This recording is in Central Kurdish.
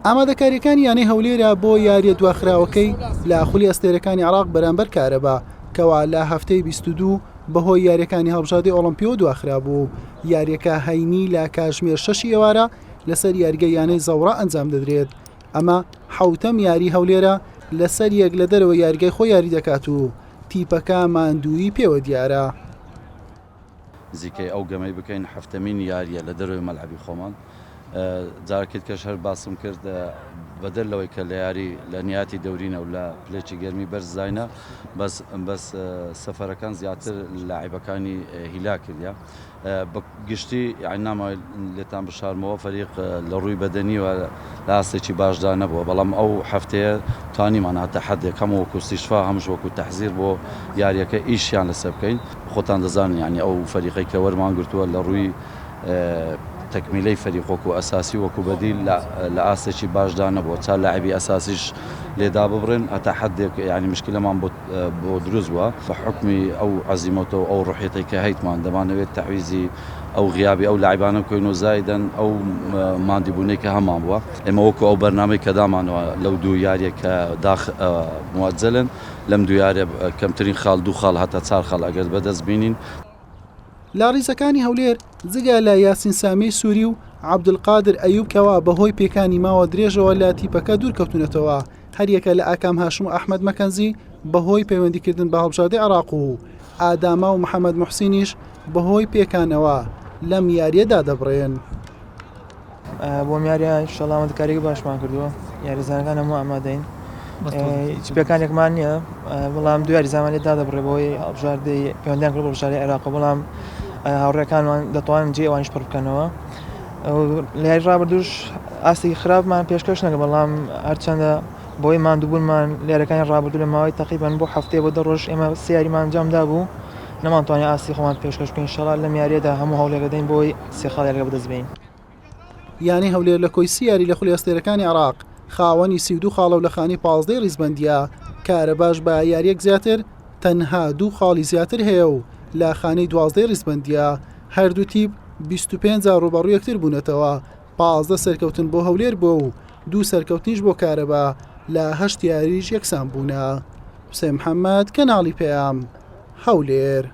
ئامادەکاریەکانی یانەی هەولێرە بۆ یاریە دواخراوەکەی لە خولی ئەستێرەکانی عێراق بەرامبەر کارەبا کەوا لە هەفتەی 22 بەهۆی یاریەکانی هەڵبژاردەی ئۆڵمپیۆ دواخرا بوو. یاریەکە هەینی لە کاتژمێر 6 ئێوارە لەسەر یاریگەی یانەی زەوڕە ئەنجام دەدرێت. ئەمە حەوتەم یاری هەولێرە لەسەر یەک لە دەرەوە یاریگای خۆی یاری دەکات و تیپەکە ماندووی پێوە دیارە. زیکەی ئەو گەمەی بکەین هەفتەمین یاریە لە دەروی مەلعەبی خۆمان. جارێکت کەش هەر باسم کرد بەدەر لەوەی کە لە یاری لە نیاتی دەورینە و لە پلێکی گەرمی بەرز زاینە بەس سەفەرەکان زیاتر لاعیبەکانی هیلا کردیا گشتی یعنی نامەوێت لێتان بشارمەوە فەریق لە ڕووی بەدەنیوە لە ئاستێکی باشدا نەبووە، بەڵام ئەو هەفتەیە توانیمان هاتە حەدێک هەموو وەکو استیشفا هەمووش وەکو تەحزیر بۆ یاریەکە ئیشیان لەسەر بکەین. خۆتان دەزانن یعنی ئەو فەریقەی کە وەرمان گرتووە لە ڕووی تەکمیلەی فەریق وەکو ئەساسی وەکو بەدیل لە ئاستێکی باشدا نەبووە تا لاعبی ئەساسیش لێدا ببڕێن هەتا حەدێک یعنی مشکلەمان بۆ دروست بووە بە حکمی ئەو عەزیمەتەوە ئەو ڕوحیەتێک کە هەیتمان دەمانەوێت تەعویزی ئەو غیابی ئەو لاعبانە بکەین و زایدەن ئەو مادیبوونەی کە هەمان بووە. ئێمە وەکو ئەو بەرنامەی کە دامانەوە لەو دوو یاریە کە موەجەلن لەم دوو یاریە کەمترین خاڵ دوو خاڵ هەتا 4 خاڵ ئەگەر بەدەست بینین. لاڕیزەکانی هەولێر جگە لە یاسین سامی سووری و عەبدولقادر ئەیوب کەوا بەهۆی پێکانی ماوە درێژەوە لە تیپەکە دوورکەوتونەتەوە، هەریەکە لە ئاکام هاشم و ئەحمەد مەکەنزی بەهۆی پەیوەندیکردن بە هەڵبژاردەی عێراق و ئاداما و محەممەد موحسینیش بەهۆی پێکانەوە لەم یاریەدا دەبڕێن. بۆ یاریە ئینشەڵڵا ئامادەکاریی باشمان کردووە، یاریزانەکان هەموو ئامادەین، هیچ پێکانێکمان نییە، بەڵام دوو یاریزانمان لێدا دەبڕێ بۆی هەڵبژاردەی پەیوەندیان کرد بە هەڵبژاردەی عێراق، بەڵام هاوڕێکانمان دەتوانن جێ ئەوانیش پڕ بکەنەوە. لە یاری ڕابردووش ئاستێکی خراپمان پێشکەش نەکرد، بەڵام هەرچەندە بۆی ماندووبوونمان لێرەکانی ڕابردوو لە ماوەی تەقریبەن بۆ هەفتەیە بۆ 10 ڕۆژ ئێمە سێ یاریمان ئەنجامدا بوو، نەمانتوانێت ئاستی خۆمان پێشکەش بکەین. ئینشەڵڵا لەم یاریەدا هەموو هەوڵێک دەدەین بۆی سێ خاڵ یاریەکە بەدەست بێنین. یانی هەولێر لە کۆی سی یاری لە خولی ئەستێرەکانی عێراق خاوەنی 32 خاڵە و لە خانی 15 ڕیزبەندیە، کارە باش بە یاریەک زیاتر تەنها 2 خاڵی زیاتر هەیە و لە خانەی 12 ڕیزبەندیە هەردوو تیپ 25 جار ڕوبەڕووی یەکتر بوونەتەوە. 15 سەرکەوتن بۆ هەولێر بۆ و 2 سەرکەوتنیش بۆ کارەبا لە 8 یاریش یەکسان بوونە. حوسێن محەممەد، کەناڵی پێام، هەولێر.